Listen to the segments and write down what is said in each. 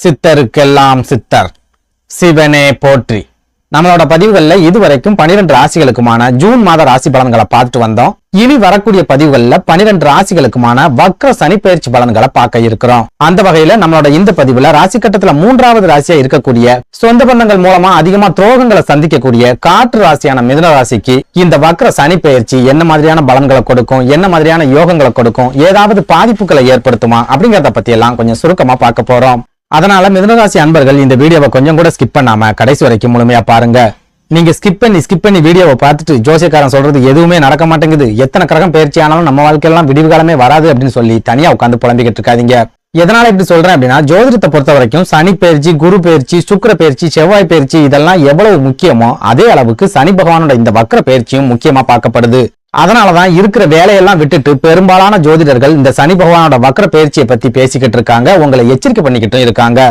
சித்தருக்கெல்லாம் சித்தர் சிவனே போற்றி. நம்மளோட பதிவுகள்ல இதுவரைக்கும் 12 ராசிகளுக்குமான ஜூன் மாத ராசி பலன்களை பார்த்துட்டு வந்தோம். இனி வரக்கூடிய பதிவுகள்ல 12 ராசிகளுக்குமான வக்ர சனி பெயர்ச்சி பலன்களை பார்க்க இருக்கிறோம். அந்த வகையில நம்மளோட இந்த பதிவுல ராசி கட்டத்துல 3வது ராசியா இருக்கக்கூடிய சொந்த பந்தங்கள் மூலமா அதிகமா துரோகங்களை சந்திக்கக்கூடிய காற்று ராசியான மிதுன ராசிக்கு இந்த வக்ர சனி பெயர்ச்சி என்ன மாதிரியான பலன்களை கொடுக்கும், என்ன மாதிரியான யோகங்களை கொடுக்கும், ஏதாவது பாதிப்புகளை ஏற்படுத்துமா அப்படிங்கறத பத்தி எல்லாம் கொஞ்சம் சுருக்கமா பார்க்க போறோம். அதனால மிதுனராசி அன்பர்கள் இந்த வீடியோவை கொஞ்சம் கூட ஸ்கிப் பண்ணாம கடைசி வரைக்கும் முழுமையா பாருங்க. நீங்க ஸ்கிப் பண்ணி வீடியோவை பார்த்துட்டு ஜோசியக்காரன் சொல்றது எதுவுமே நடக்க மாட்டேங்குது, எத்தனை கிரகம் பயிற்சி ஆனாலும் நம்ம வாழ்க்கையெல்லாம் விடிவு காலமே வராது அப்படின்னு சொல்லி தனியா உட்காந்து புலம்பிக்கிட்டு இருக்காதீங்க. எதனால இப்படி சொல்றேன் அப்படின்னா, ஜோதிடத்தை பொறுத்த வரைக்கும் சனி பயிற்சி, குரு பயிற்சி, சுக்கிர பயிற்சி, செவ்வாய் பயிற்சி இதெல்லாம் எவ்வளவு முக்கியமோ அதே அளவுக்கு சனி பகவானோட இந்த வக்ர பயிற்சியும் முக்கியமா பார்க்கப்படுது. அதனாலதான் இருக்கிற வேலையெல்லாம் விட்டுட்டு பெரும்பாலான ஜோதிடர்கள் இந்த சனி பகவானோட வக்ர பயிற்சியை பத்தி பேசிக்கிட்டு இருக்காங்க, உங்களை எச்சரிக்கை பண்ணிக்கிட்டு இருக்காங்க.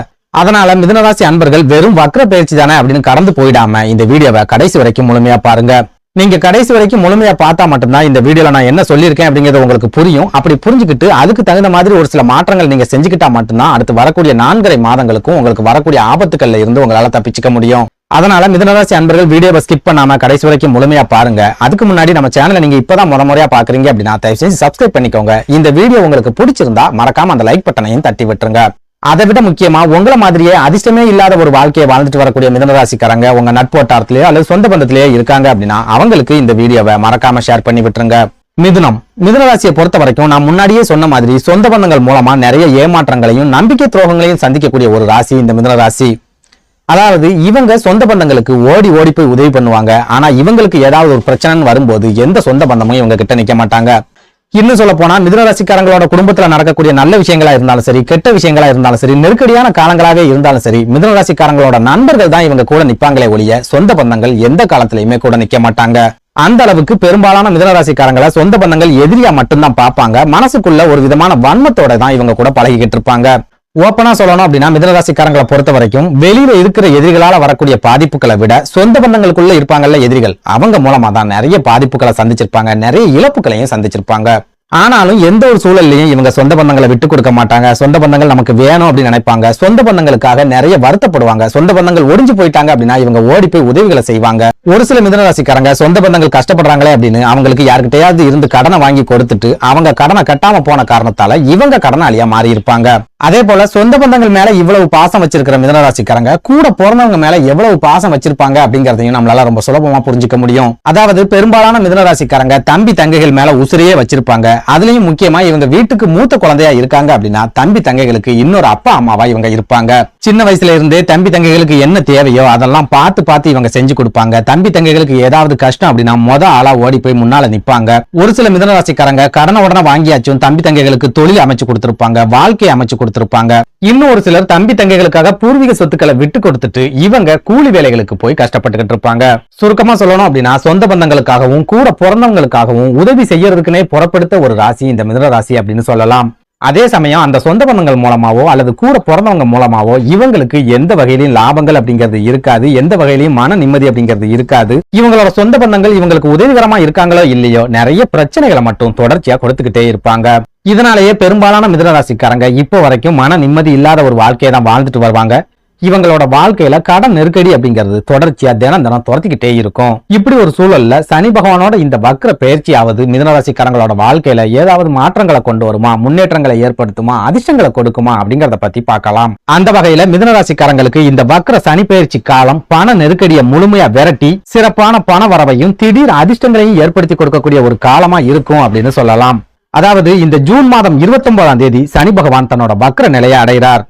அதனால மிதுனராசி அன்பர்கள் வெறும் வக்ர பயிற்சி தானே அப்படின்னு கடந்து போயிடாம இந்த வீடியோவை கடைசி வரைக்கும் முழுமையா பாருங்க. நீங்க கடைசி வரைக்கும் முழுமையா பார்த்தா மட்டும்தான் இந்த வீடியோல நான் என்ன சொல்லியிருக்கேன் அப்படிங்கிறது உங்களுக்கு புரியும். அப்படி புரிஞ்சுக்கிட்டு அதுக்கு தகுந்த மாதிரி ஒரு சில மாற்றங்கள் நீங்க செஞ்சுக்கிட்டா மட்டும்தான் அடுத்து வரக்கூடிய 4.5 மாதங்களுக்கும் உங்களுக்கு வரக்கூடிய ஆபத்துக்கள்ல இருந்து உங்களால தப்பிச்சுக்க முடியும். அதனால மிதுனராசி அன்பர்கள் வீடியோவை ஸ்கிப் பண்ணாம கடைசி வரைக்கும் முழுமையா பாருங்க. அதுக்கு முன்னாடி நம்ம சேனலை நீங்க இப்பதான் முறையா பாக்குறீங்க அப்படின்னா தயவு செஞ்சு சப்ஸ்கிரைப் பண்ணிக்கோங்க. இந்த வீடியோ உங்களுக்கு பிடிச்சிருந்தா மறக்காம அந்த லைக் பட்டனையும் தட்டி விட்டுருங்க. அதை விட முக்கியமா உங்களை மாதிரியே அதிர்ஷ்டமே இல்லாத ஒரு வாழ்க்கையை வாழ்ந்துட்டு வரக்கூடிய மிதுனராசிக்காரங்க உங்க நட்பு வட்டாரத்திலேயோ அல்லது சொந்த பந்தத்திலேயோ இருக்காங்க அப்படின்னா அவங்களுக்கு இந்த வீடியோவை மறக்காம ஷேர் பண்ணி விட்டுருங்க. மிதுனராசியை பொறுத்த வரைக்கும் நான் முன்னாடியே சொன்ன மாதிரி சொந்த பந்தங்கள் மூலமா நிறைய ஏமாற்றங்களையும் நம்பிக்கை துரோகங்களையும் சந்திக்கக்கூடிய ஒரு ராசி இந்த மிதுனராசி. அதாவது இவங்க சொந்த பந்தங்களுக்கு ஓடி போய் உதவி பண்ணுவாங்க. ஆனா இவங்களுக்கு ஏதாவது ஒரு பிரச்சனை வரும்போது எந்த சொந்த பந்தமும் இவங்க கிட்ட நிக்க மாட்டாங்க. இன்னும் சொல்ல போனா மிதுனராசிக்காரங்களோட குடும்பத்துல நடக்கக்கூடிய நல்ல விஷயங்களா இருந்தாலும் சரி, கெட்ட விஷயங்களா இருந்தாலும் சரி, நெருக்கடியான காலங்களாவே இருந்தாலும் சரி, மிதுனராசிக்காரங்களோட நண்பர்கள் தான் இவங்க கூட நிப்பாங்களே ஒழிய சொந்த பந்தங்கள் எந்த காலத்திலயுமே கூட நிக்க மாட்டாங்க. அந்த அளவுக்கு பெரும்பாலான மிதுனராசிக்காரங்களை சொந்த பந்தங்கள் எதிரியா மட்டும்தான் பார்ப்பாங்க. மனசுக்குள்ள ஒரு விதமான வன்மத்தோட தான் இவங்க கூட பழகிக்கிட்டு இருப்பாங்க. ஓப்பனா சொல்லணும் அப்படின்னா மிதுனராசிக்காரங்களை பொறுத்த வரைக்கும் வெளியில இருக்கிற எதிரிகளால வரக்கூடிய பாதிப்புகளை விட சொந்த பந்தங்களுக்குள்ள இருப்பாங்கல்ல எதிரிகள், அவங்க மூலமா தான் நிறைய பாதிப்புகளை சந்திச்சிருப்பாங்க, நிறைய இழப்புகளையும் சந்திச்சிருப்பாங்க. ஆனாலும் எந்த ஒரு சூழல்லையும் இவங்க சொந்த பந்தங்களை விட்டு கொடுக்க மாட்டாங்க. சொந்த பந்தங்கள் நமக்கு வேணும் அப்படின்னு நினைப்பாங்க. சொந்த பந்தங்களுக்காக நிறைய வருத்தப்படுவாங்க. சொந்த பந்தங்கள் ஒடிஞ்சு போயிட்டாங்க அப்படின்னா இவங்க ஓடி போய் உதவிகளை செய்வாங்க. ஒரு சில மிதுனராசிக்காரங்க சொந்த பந்தங்கள் கஷ்டப்படுறாங்களே அப்படின்னு அவங்களுக்கு யாருக்கிட்டையாவது இருந்து கடனை வாங்கி கொடுத்துட்டு அவங்க கடனை கட்டாம போன காரணத்தால இவங்க கடனாளியா மாறி இருப்பாங்க. அதே போல சொந்த பந்தங்கள் மேல இவ்வளவு பாசம் வச்சிருக்கிற மிதுனராசிக்காரங்க கூட பிறந்தவங்க மேல எவ்வளவு பாசம் வச்சிருப்பாங்க அப்படிங்கறதையும் நம்மளால ரொம்ப சுலபமா புரிஞ்சுக்க முடியும். அதாவது பெரும்பாலான மிதுனராசிக்காரங்க தம்பி தங்கைகள் மேல உசிரியே வச்சிருப்பாங்க. அதுலயும் முக்கியமா இவங்க வீட்டுக்கு மூத்த குழந்தையா இருக்காங்க அப்படின்னா தம்பி தங்கைகளுக்கு இன்னொரு அப்பா அம்மாவா இவங்க இருப்பாங்க. சின்ன வயசுல இருந்தே தம்பி தங்கைகளுக்கு என்ன தேவையோ அதெல்லாம் பார்த்து இவங்க செஞ்சு கொடுப்பாங்க. தம்பி தங்கைகளுக்கு ஏதாவது கஷ்டம் அப்படின்னா ஆளா ஓடி போய் முன்னால நிப்பாங்க. ஒரு சில மிதுனராசிக்காரங்க கடனை உடனே வாங்கியாச்சும் தம்பி தங்கைகளுக்கு தொழில் அமைச்சு கொடுத்திருப்பாங்க, வாழ்க்கை அமைச்சு கொடுத்திருப்பாங்க. இன்னும் ஒரு சிலர் தம்பி தங்கைகளுக்காக பூர்வீக சொத்துக்களை விட்டு கொடுத்துட்டு இவங்க கூலி வேலைகளுக்கு போய் கஷ்டப்பட்டுக்கிட்டு இருப்பாங்க. சுருக்கமா சொல்லணும் அப்படின்னா சொந்த பந்தங்களுக்காகவும் கூட பிறந்தவங்களுக்காகவும் உதவி செய்யறதுக்குனே புறப்படுத்த ஒரு ராசி இந்த மிதுன ராசி அப்படின்னு சொல்லலாம். அதே சமயம் அந்த சொந்த பந்தங்கள் மூலமாவோ அல்லது கூட பிறந்தவங்க மூலமாவோ இவங்களுக்கு எந்த வகையிலையும் லாபங்கள் அப்படிங்கிறது இருக்காது, எந்த வகையிலையும் மன நிம்மதி அப்படிங்கிறது இருக்காது. இவங்களோட சொந்த பந்தங்கள் இவங்களுக்கு உதவிகரமா இருக்காங்களோ இல்லையோ நிறைய பிரச்சனைகளை மட்டும் தொடர்ச்சியா கொடுத்துக்கிட்டே இருப்பாங்க. இதனாலேயே பெரும்பாலான மிதுனராசிக்காரங்க இப்போ வரைக்கும் மன நிம்மதி இல்லாத ஒரு வாழ்க்கையை தான் வாழ்ந்துட்டு வருவாங்க. இவங்களோட வாழ்க்கையில கடன் நெருக்கடி அப்படிங்கிறது தொடர்ச்சியா தினம் துரத்திக்கிட்டே இருக்கும். இப்படி ஒரு சூழல்ல சனி பகவானோட இந்த வக்ர பயிற்சியாவது மிதுனராசிக்காரங்களோட வாழ்க்கையில ஏதாவது மாற்றங்களை கொண்டு வருமா, முன்னேற்றங்களை ஏற்படுத்துமா, அதிர்ஷ்டங்களை கொடுக்குமா அப்படிங்கறத பத்தி பார்க்கலாம். அந்த வகையில மிதுனராசிக்காரங்களுக்கு இந்த வக்ர சனி பயிற்சி காலம் பண நெருக்கடியை முழுமையா விரட்டி சிறப்பான பண வரவையும் திடீர் அதிர்ஷ்டங்களையும் ஏற்படுத்தி கொடுக்கக்கூடிய ஒரு காலமா இருக்கும் அப்படின்னு சொல்லலாம். அதாவது இந்த ஜூன் மாதம் 29ஆம் தேதி சனி பகவான் தன்னோட வக்ர நிலையை அடைகிறார்.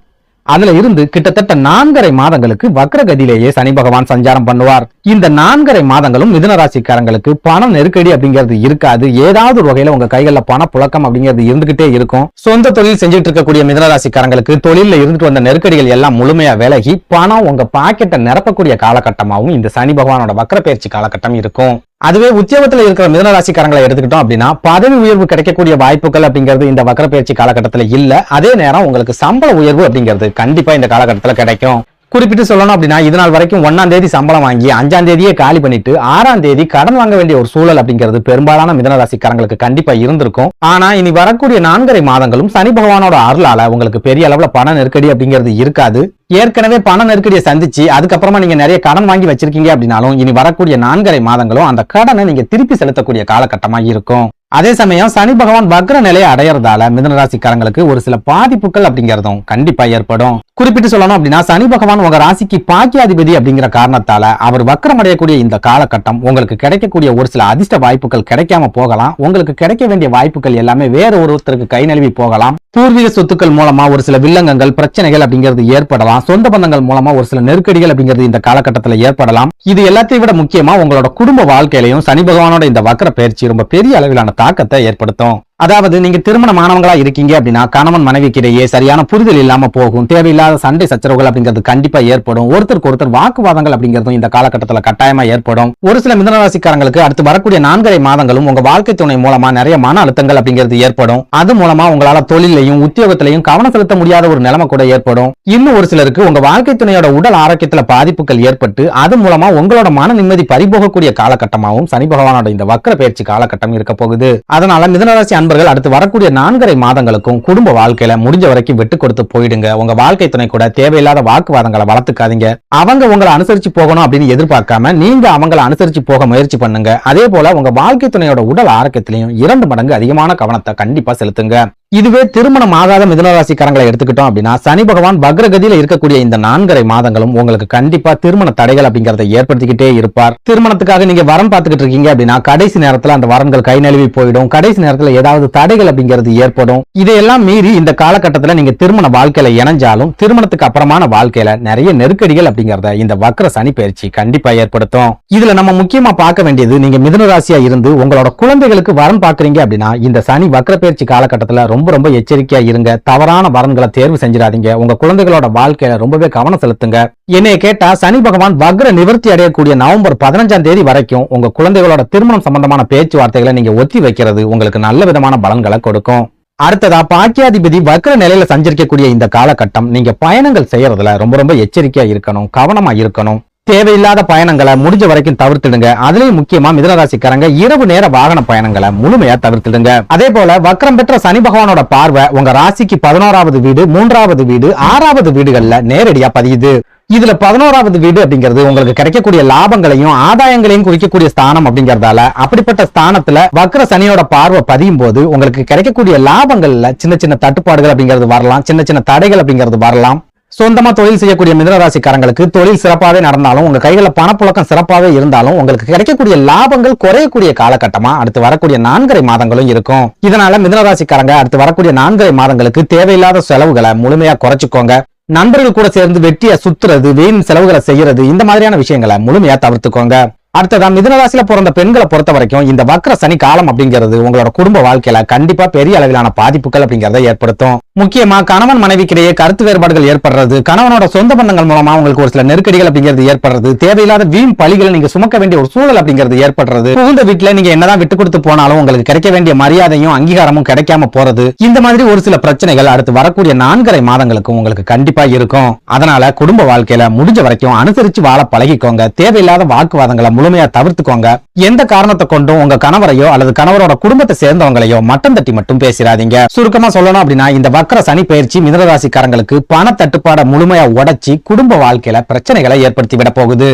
அதுல இருந்து கிட்டத்தட்ட 4.5 மாதங்களுக்கு வக்ர கதியிலேயே சனி பகவான் சஞ்சாரம் பண்ணுவார். இந்த 4.5 மாதங்களும் மிதுனராசிக்காரங்களுக்கு பண நெருக்கடி அப்படிங்கிறது இருக்காது. ஏதாவது ஒரு வகையில உங்க கைகள்ல பண புழக்கம் அப்படிங்கிறது இருந்துகிட்டே இருக்கும். சொந்த தொழில் செஞ்சுட்டு இருக்கக்கூடிய மிதுனராசிக்காரங்களுக்கு தொழில இருந்துட்டு வந்த நெருக்கடிகள் எல்லாம் முழுமையா விலகி பணம் உங்க பாக்கெட்டை நிரப்பக்கூடிய காலகட்டமாகவும் இந்த சனி பகவானோட வக்ர பயிற்சி காலகட்டம் இருக்கும். அதுவே உத்தியோகத்துல இருக்கிற மிதுனராசிக்காரங்களை எடுத்துக்கிட்டோம் அப்படின்னா பதவி உயர்வு கிடைக்கக்கூடிய வாய்ப்புகள் அப்படிங்கிறது இந்த வக்ர பயிற்சி காலகட்டத்துல இல்ல. அதே நேரம் உங்களுக்கு சம்பள உயர்வு அப்படிங்கிறது கண்டிப்பா இந்த காலகட்டத்துல கிடைக்கும். குறிப்பிட்டு சொல்லணும் அப்படின்னா இதனால் வரைக்கும் 1ஆம் தேதி சம்பளம் வாங்கி 5ஆம் தேதியே காலி பண்ணிட்டு 6ஆம் தேதி கடன் வாங்க வேண்டிய ஒரு சூழல் அப்படிங்கிறது பெரும்பாலான மிதுனராசிக்காரங்களுக்கு கண்டிப்பா இருந்திருக்கும். ஆனா இனி வரக்கூடிய 4.5 மாதங்களும் சனி பகவானோட அருளால உங்களுக்கு பெரிய அளவுல பண நெருக்கடி அப்படிங்கிறது இருக்காது. ஏற்கனவே பண நெருக்கடியை சந்திச்சு அதுக்கப்புறமா நீங்க நிறைய கடன் வாங்கி வச்சிருக்கீங்க அப்படின்னாலும் இனி வரக்கூடிய 4.5 மாதங்களும் அந்த கடனை நீங்க திருப்பி செலுத்தக்கூடிய காலகட்டமா இருக்கும். அதே சமயம் சனி பகவான் வக்ர நிலையை அடையறதால மிதுனராசிக்காரங்களுக்கு ஒரு சில பாதிப்புகள் அப்படிங்கறதும் கண்டிப்பா ஏற்படும். குறிப்பிட்டு சொல்லணும் அப்படின்னா சனி பகவான் உங்க ராசிக்கு பாக்கியாதிபதி அப்படிங்கிற காரணத்தால அவர் வக்ரம் அடையக்கூடிய இந்த காலகட்டம் உங்களுக்கு கிடைக்கக்கூடிய ஒரு சில அதிர்ஷ்ட வாய்ப்புகள் கிடைக்காம போகலாம். உங்களுக்கு கிடைக்க வேண்டிய வாய்ப்புகள் எல்லாமே வேற ஒருத்தருக்கு கை நழுவி போகலாம். பூர்வீக சொத்துக்கள் மூலமா ஒரு சில வில்லங்கங்கள் பிரச்சனைகள் அப்படிங்கிறது ஏற்படலாம். சொந்த பந்தங்கள் மூலமா ஒரு சில நெருக்கடிகள் அப்படிங்கிறது இந்த காலகட்டத்தில் ஏற்படலாம். இது எல்லாத்தையும் விட முக்கியமா உங்களோட குடும்ப வாழ்க்கையிலையும் சனி பகவானோட இந்த வக்ர பயிற்சி ரொம்ப பெரிய அளவிலான தாக்கத்தை ஏற்படுத்தும். அதாவது நீங்க திருமணமானவங்களா இருக்கீங்க அப்படின்னா கணவன் மனைவிக்கு இடையே சரியான புரிதல் இல்லாம போகும். தேவையில்லாத சண்டை சச்சரவுகள் அப்படிங்கிறது கண்டிப்பா ஏற்படும். ஒருத்தருக்கு ஒருத்தர் வாக்குவாதங்கள் அப்படிங்கிறதும் இந்த காலகட்டத்துல கட்டாயமா ஏற்படும். ஒரு சில மிதுனராசிக்காரங்களுக்கு அடுத்து வரக்கூடிய 4.5 மாதங்களும் உங்க வாழ்க்கை துணை மூலமா நிறைய மன அழுத்தங்கள் அப்படிங்கிறது ஏற்படும். அது மூலமா உங்களால தொழிலையும் உத்தியோகத்திலையும் கவனம் செலுத்த முடியாத ஒரு நிலைமை கூட ஏற்படும். இன்னும் ஒரு சிலருக்கு உங்க வாழ்க்கை துணையோட உடல் ஆரோக்கியத்துல பாதிப்புகள் ஏற்பட்டு அது மூலமா உங்களோட மன நிம்மதி பறிபோகக்கூடிய காலகட்டமாகவும் சனி பகவானோட இந்த வக்ர பயிற்சி காலகட்டம் இருக்க போகுது. அதனால மிதுனராசி அடுத்து வரக்கூடிய 4.5 மாதங்களுக்கும் குடும்ப வாழ்க்கையில முடிஞ்ச வரைக்கும் விட்டு கொடுத்து போயிடுங்க. உங்க வாழ்க்கை துணை கூட தேவையில்லாத வாக்குவாதங்களை வளர்த்துக்காதீங்க. அவங்க உங்களை அனுசரிச்சு போகணும் அப்படின்னு எதிர்பார்க்காம நீங்க அவங்களை அனுசரிச்சு போக முயற்சி பண்ணுங்க. அதே போல உங்க வாழ்க்கை துணையோட உடல் ஆரோக்கியத்திலையும் 2 மடங்கு அதிகமான கவனத்தை கண்டிப்பா செலுத்துங்க. இதுவே திருமணம் ஆகாத மிதுனராசிக்காரங்களை எடுத்துக்கிட்டோம் அப்படின்னா சனி பகவான் வக்ரகதியில இருக்கக்கூடிய இந்த 4.5 மாதங்களும் உங்களுக்கு கண்டிப்பா திருமண தடைகள் அப்படிங்கறத ஏற்படுத்திக்கிட்டே இருப்பார். திருமணத்துக்காக நீங்க வரன் பார்த்துக்கிட்டு இருக்கீங்க அப்படின்னா கடைசி நேரத்துல அந்த வரன்கள் கை நழுவி போயிடும். கடைசி நேரத்துல ஏதாவது தடைகள் அப்படிங்கிறது ஏற்படும். இதையெல்லாம் மீறி இந்த காலகட்டத்துல நீங்க திருமண வாழ்க்கையில இணைஞ்சாலும் திருமணத்துக்கு அப்புறமான வாழ்க்கையில நிறைய நெருக்கடிகள் அப்படிங்கறத இந்த வக்ர சனி பயிற்சி கண்டிப்பா ஏற்படுத்தும். இதுல நம்ம முக்கியமா பார்க்க வேண்டியது நீங்க மிதுனராசியா இருந்து உங்களோட குழந்தைகளுக்கு வரன் பாக்குறீங்க அப்படின்னா இந்த சனி வக்ர பயிற்சி காலகட்டத்துல ரொம்ப எச்சரிக்கையா இருங்க. தவறான வரன்களை தேர்வு செஞ்சிடாதீங்க. உங்க குழந்தைகளோட வாழ்க்கையில ரொம்பவே கவனம் செலுத்துங்க. என்னைய கேட்டா சனி பகவான் வக்ர நிவர்த்தி அடையக்கூடிய நவம்பர் 15ஆம் தேதி வரைக்கும் உங்க குழந்தைகளோட திருமணம் சம்பந்தமான பேச்சுவார்த்தைகளை நீங்க ஒத்தி வைக்கிறது உங்களுக்கு நல்ல விதமான பலன்களை கொடுக்கும். அடுத்ததா பாக்கியாதிபதி வக்ர நிலையில சஞ்சரிக்கக்கூடிய இந்த காலகட்டம் நீங்க பயணங்கள் செய்யறதுல ரொம்ப எச்சரிக்கையா இருக்கணும், கவனமா இருக்கணும். தேவையில்லாத பயணங்களை முடிஞ்ச வரைக்கும் தவிர்த்துடுங்க. அதுலயும் முக்கியமா மிதுனராசிக்காரங்க இரவு நேர வாகன பயணங்களை முழுமையா தவிர்த்துடுங்க. அதே போல வக்ரம் பெற்ற சனி பகவானோட பார்வை உங்க ராசிக்கு 11வது வீடு, 3வது வீடு, 6வது வீடுகள்ல நேரடியா பதியுது. இதுல 11வது வீடு அப்படிங்கிறது உங்களுக்கு கிடைக்கக்கூடிய லாபங்களையும் ஆதாயங்களையும் குறிக்கக்கூடிய ஸ்தானம் அப்படிங்கறதால அப்படிப்பட்ட ஸ்தானத்துல வக்ர சனியோட பார்வை பதியும் போது உங்களுக்கு கிடைக்கக்கூடிய லாபங்கள்ல சின்ன தட்டுப்பாடுகள் அப்படிங்கிறது வரலாம், சின்ன தடைகள் அப்படிங்கிறது வரலாம். சொந்தமா தொழில் செய்யக்கூடிய மிதுனராசிக்காரங்களுக்கு தொழில் சிறப்பாவே நடந்தாலும் உங்க கையில பணப்புழக்கம் சிறப்பாவே இருந்தாலும் உங்களுக்கு கிடைக்கக்கூடிய லாபங்கள் குறையக்கூடிய காலகட்டமா அடுத்து வரக்கூடிய 4.5 மாதங்களும் இருக்கும். இதனால மிதுனராசிக்காரங்க அடுத்து வரக்கூடிய 4.5 மாதங்களுக்கு தேவையில்லாத செலவுகளை முழுமையா குறைச்சுக்கோங்க. நண்பர்கள் கூட சேர்ந்து வெட்டியா சுத்துறது, வீண் செலவுகளை செய்யறது, இந்த மாதிரியான விஷயங்களை முழுமையா தவிர்த்துக்கோங்க. அடுத்ததா மிதுனராசியில பிறந்த பெண்களை பொறுத்த வரைக்கும் இந்த வக்ர சனி காலம் அப்படிங்கிறது உங்களோட குடும்ப வாழ்க்கையில கண்டிப்பா பெரிய அளவிலான பாதிப்புகள் அப்படிங்கறத ஏற்படுத்தும். முக்கியமா கணவன் மனைவிக்கிடையே கருத்து வேறுபாடுகள் ஏற்படுறது, கணவனோட சொந்த பந்தங்கள் மூலமா உங்களுக்கு ஒரு சில நெருக்கடிகள் அப்படிங்கிறது ஏற்படுறது, தேவையில்லாத வீண் பழிகளை நீங்க சுமக்க வேண்டிய ஒரு சூழல் அப்படிங்கிறது ஏற்படுறது, புகுந்த வீட்டுல நீங்க என்னதான் விட்டு கொடுத்து போனாலும் உங்களுக்கு கிடைக்க வேண்டிய மரியாதையும் அங்கீகாரமும் கிடைக்காம போறது, இந்த மாதிரி ஒரு சில பிரச்சனைகள் அடுத்து வரக்கூடிய 4.5 மாதங்களுக்கும் உங்களுக்கு கண்டிப்பா இருக்கும். அதனால குடும்ப வாழ்க்கையில முடிஞ்ச வரைக்கும் அனுசரிச்சு வாழ பழகிக்கோங்க. தேவையில்லாத வாக்குவாதங்களை முழுமையா தவிர்த்துக்கோங்க. எந்த காரணத்தை கொண்டும் உங்க கணவரையோ அல்லது கணவரோட குடும்பத்தை சேர்ந்தவங்களையோ மட்டம் தட்டி மட்டும் பேசிடாதீங்க. சுருக்கமா சொல்லணும் அப்படின்னா இந்த வக்ர சனி பயிற்சி மிதுனராசிக்காரங்களுக்கு பண தட்டுப்பாடை முழுமையா உடைச்சி குடும்ப வாழ்க்கையில பிரச்சனைகளை ஏற்படுத்தி விட போகுது.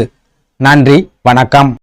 நன்றி, வணக்கம்.